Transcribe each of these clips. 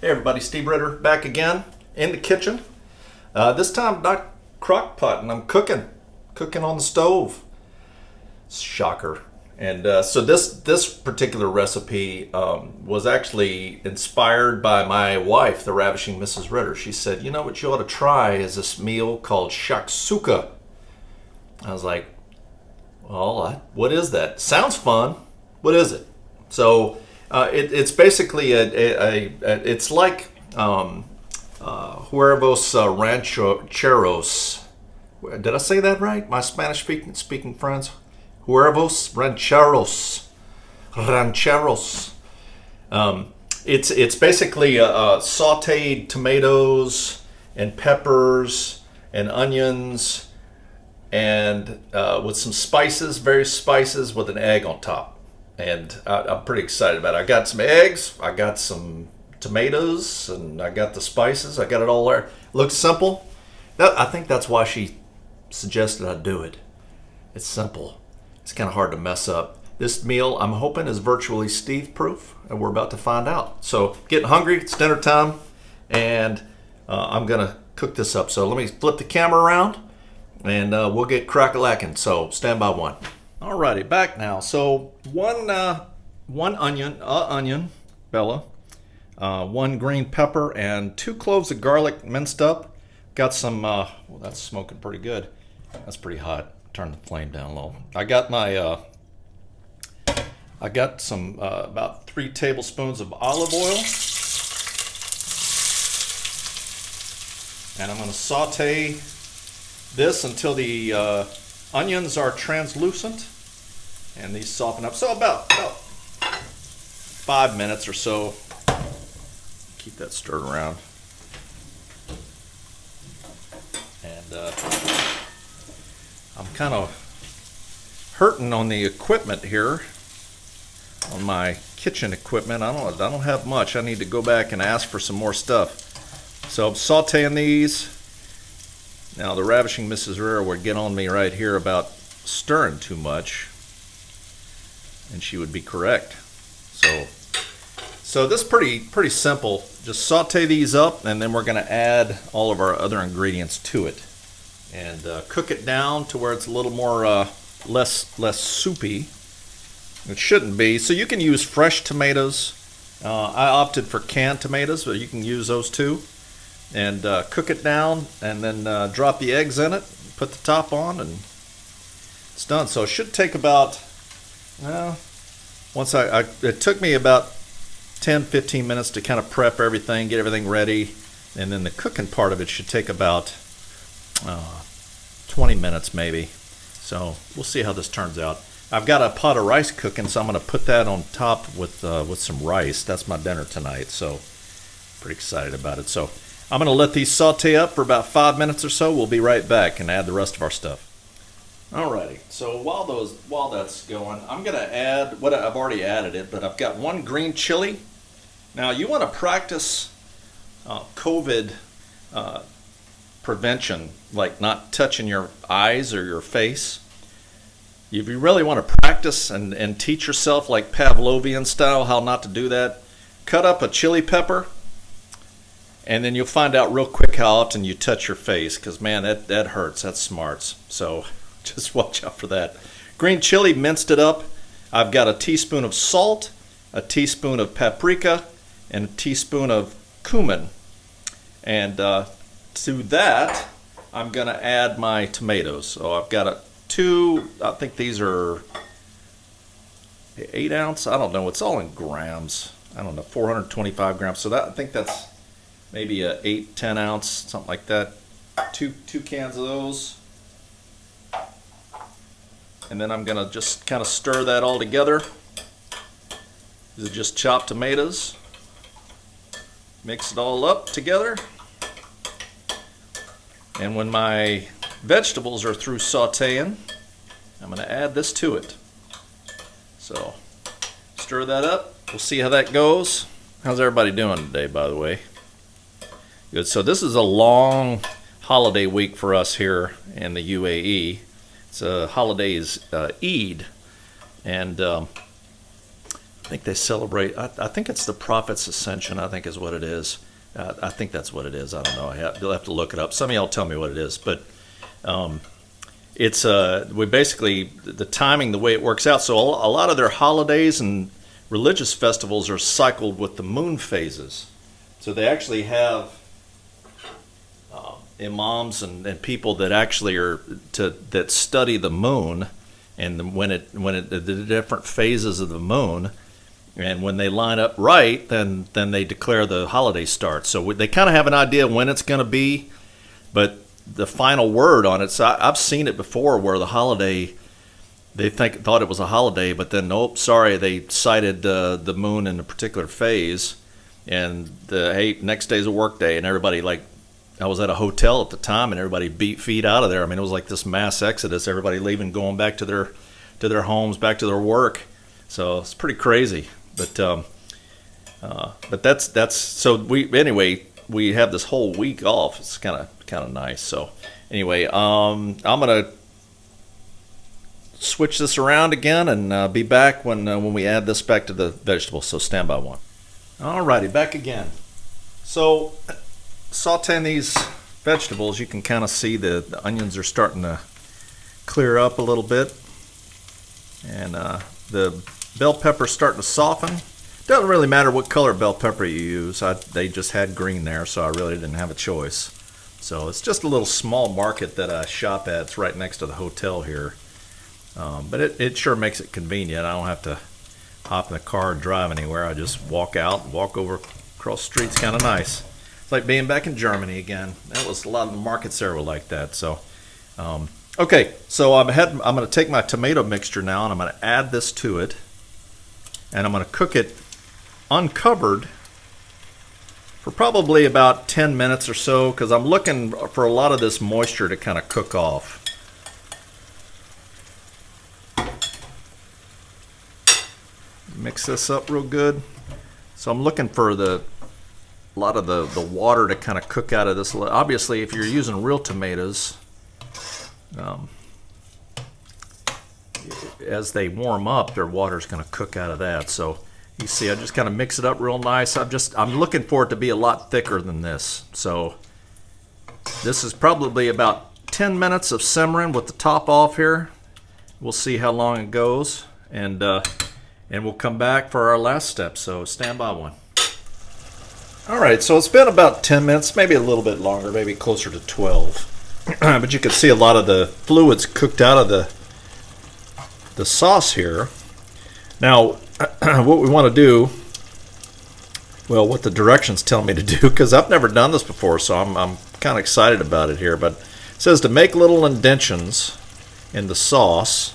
Hey everybody, Steve Ritter back again in the kitchen. This time not crock pot, and I'm cooking on the stove. Shocker. And so this particular recipe was actually inspired by my wife, the Ravishing Mrs. Ritter. She said, you know what you ought to try is this meal called Shakshuka. I was like, well, what is that? Sounds fun. What is it? So it's basically it's like huevos rancheros. Did I say that right? My Spanish speaking friends. Huevos rancheros. It's basically sautéed tomatoes and peppers and onions and with some spices, various spices, with an egg on top. And I'm pretty excited about it. I got some eggs, I got some tomatoes, and I got the spices. I got it all there. Looks simple. I think that's why she suggested I do it. It's simple. It's kind of hard to mess up. This meal, I'm hoping, is virtually Steve-proof, and we're about to find out. So, getting hungry. It's dinner time, and I'm going to cook this up. So let me flip the camera around, and we'll get crack-a-lacking. So stand by one. Alrighty, back now. So one onion, Bella, one green pepper, and 2 cloves of garlic minced up. Got some. Well, that's smoking pretty good. That's pretty hot. Turn the flame down low. I got my. I got some about 3 tablespoons of olive oil, and I'm going to saute this until the onions are translucent and these soften up. So about 5 minutes or so. Keep that stirred around. And I'm kind of hurting on the equipment here, on my kitchen equipment. I don't have much. I need to go back and ask for some more stuff. So I'm sauteing these. Now the Ravishing Mrs. Ritter would get on me right here about stirring too much, and she would be correct. So this is pretty simple. Just saute these up, and then we're going to add all of our other ingredients to it, and cook it down to where it's a little more less soupy. It shouldn't be. So you can use fresh tomatoes. I opted for canned tomatoes, but you can use those too. And cook it down, and then drop the eggs in it, put the top on, and it's done. So it should take about, it took me about 10-15 minutes to kind of prep everything, get everything ready, and then the cooking part of it should take about 20 minutes maybe. So we'll see how this turns out. I've got a pot of rice cooking, so I'm going to put that on top with some rice. That's my dinner tonight, so pretty excited about it. So I'm going to let these saute up for about 5 minutes or so. We'll be right back and add the rest of our stuff. Alrighty, so while that's going, I'm going to add what I've already added it, but I've got 1 green chili. Now you want to practice COVID prevention, like not touching your eyes or your face. If you really want to practice and teach yourself, like Pavlovian style, how not to do that, cut up a chili pepper, and then you'll find out real quick how often you touch your face, because man, that hurts. That smarts. So just watch out for that. Green chili, minced it up. I've got a teaspoon of salt, a teaspoon of paprika, and a teaspoon of cumin. And to that, I'm going to add my tomatoes. So I've got 2, I think these are 8 ounce. I don't know. It's all in grams. I don't know, 425 grams. So I think that's maybe a 8-10 ounce, something like that. Two cans of those. And then I'm going to just kind of stir that all together. These are just chopped tomatoes. Mix it all up together. And when my vegetables are through sauteing, I'm going to add this to it. So stir that up. We'll see how that goes. How's everybody doing today, by the way? Good. So this is a long holiday week for us here in the UAE. It's a holiday is Eid, and I think they celebrate. I think it's the Prophet's Ascension. I think is what it is. I think that's what it is. I don't know. You'll have to look it up. Some of y'all tell me what it is, but it's we basically the timing, the way it works out. So a lot of their holidays and religious festivals are cycled with the moon phases. So they actually have imams and people that actually that study the moon and when the different phases of the moon. And when they line up right, then they declare the holiday starts. So they kind of have an idea when it's going to be, but the final word on it. So I've seen it before where the holiday, they thought it was a holiday, but then nope, sorry, they cited the moon in a particular phase, and hey, next day's a work day, and everybody I was at a hotel at the time, and everybody beat feet out of there. I mean, it was like this mass exodus, everybody leaving, going back to their homes, back to their work. So it's pretty crazy. But that's so we have this whole week off. It's kind of nice. So anyway, I'm gonna switch this around again and be back when we add this back to the vegetables. So stand by one. Alrighty, back again. So sauteing these vegetables, you can kind of see the onions are starting to clear up a little bit, and the bell pepper's starting to soften. Doesn't really matter what color bell pepper you use. They just had green there, so I really didn't have a choice. So it's just a little small market that I shop at. It's right next to the hotel here. But it sure makes it convenient. I don't have to hop in the car and drive anywhere. I just walk out, walk over across the street. It's kind of nice. It's like being back in Germany again. That was a lot of the markets there were like that. So, okay, so I'm going to take my tomato mixture now, and I'm going to add this to it. And I'm going to cook it uncovered for probably about 10 minutes or so, because I'm looking for a lot of this moisture to kind of cook off. Mix this up real good. So I'm looking for a lot of the water to kind of cook out of this. Obviously, if you're using real tomatoes, as they warm up, their water's going to cook out of that. So you see, I just kind of mix it up real nice. I'm looking for it to be a lot thicker than this. So this is probably about 10 minutes of simmering with the top off here. We'll see how long it goes, and we'll come back for our last step. So stand by one. All right, so it's been about 10 minutes, maybe a little bit longer, maybe closer to 12. But you can see a lot of the fluids cooked out of the sauce here. Now, what we want to do, well, what the directions tell me to do, because I've never done this before, so I'm kind of excited about it here. But it says to make little indentions in the sauce,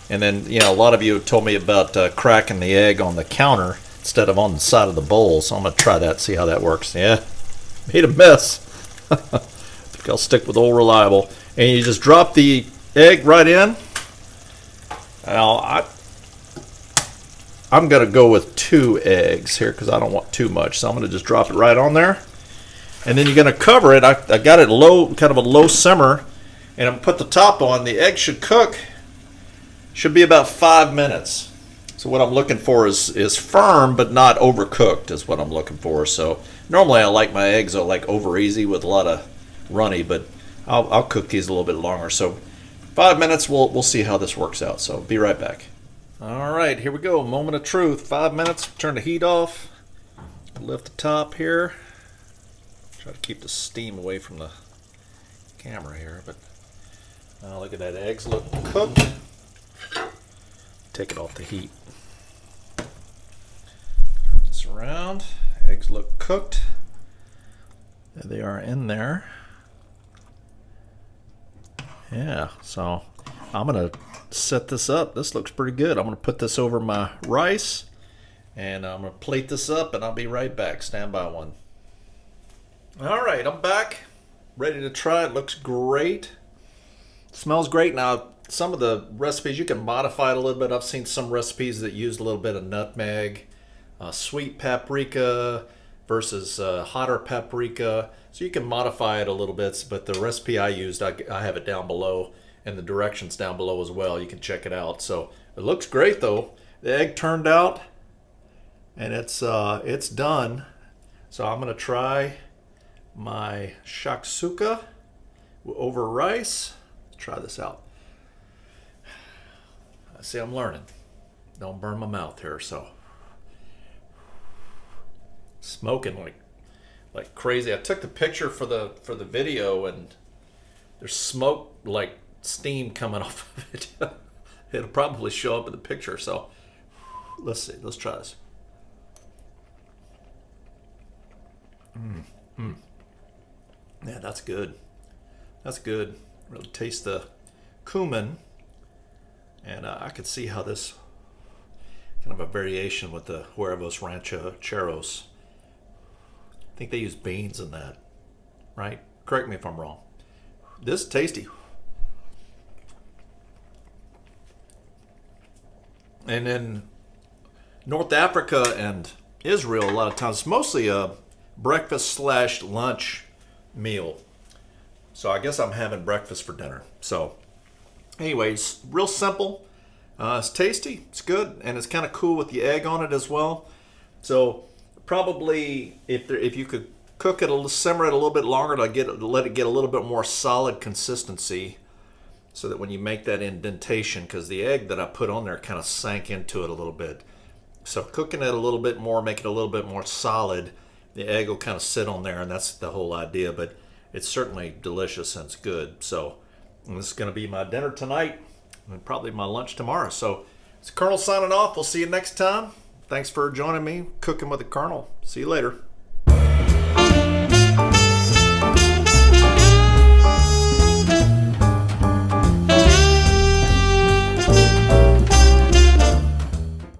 and then a lot of you have told me about cracking the egg on the counter instead of on the side of the bowl. So I'm going to try that, see how that works. Yeah, made a mess. I think I'll stick with Old Reliable, and you just drop the egg right in. Now, I'm going to go with 2 eggs here because I don't want too much. So I'm going to just drop it right on there. And then you're going to cover it. I got it low, kind of a low simmer. And I'm going to put the top on. The egg should cook. Should be about 5 minutes. So what I'm looking for is firm but not overcooked is what I'm looking for. So normally I like my eggs over easy with a lot of runny. But I'll cook these a little bit longer. So 5 minutes, we'll see how this works out. So be right back. All right, here we go. Moment of truth. 5 minutes. Turn the heat off. Lift the top here. Try to keep the steam away from the camera here. But look at that. Eggs look cooked. Take it off the heat. Turn this around. Eggs look cooked. There they are in there. Yeah, so I'm going to set this up. This looks pretty good. I'm going to put this over my rice, and I'm going to plate this up, and I'll be right back. Stand by one. All right, I'm back. Ready to try it. Looks great. Smells great. Now, some of the recipes, you can modify it a little bit. I've seen some recipes that use a little bit of nutmeg, sweet paprika versus hotter paprika. So you can modify it a little bit, but the recipe I used, I have it down below, and the directions down below as well. You can check it out. So it looks great though. The egg turned out and it's done. So I'm gonna try my shakshuka over rice. Let's try this out. I see I'm learning. Don't burn my mouth here. So smoking like crazy. I took the picture for the video, and there's smoke like steam coming off of it. It'll probably show up in the picture. So let's see. Let's try this. Yeah, that's good. That's good. Really taste the cumin, and I could see how this kind of a variation with the huevos rancheros. I think they use beans in that, right? Correct me if I'm wrong. This is tasty. And in North Africa and Israel, a lot of times, it's mostly a breakfast / lunch meal. So I guess I'm having breakfast for dinner. So anyways, real simple. It's tasty, it's good, and it's kind of cool with the egg on it as well. So probably if you could cook it, simmer it a little bit longer to let it get a little bit more solid consistency, so that when you make that indentation, because the egg that I put on there kind of sank into it a little bit. So cooking it a little bit more, make it a little bit more solid, the egg will kind of sit on there, and that's the whole idea. But it's certainly delicious and it's good. So this is going to be my dinner tonight and probably my lunch tomorrow. So it's Colonel signing off. We'll see you next time. Thanks for joining me, Cooking with the Colonel. See you later.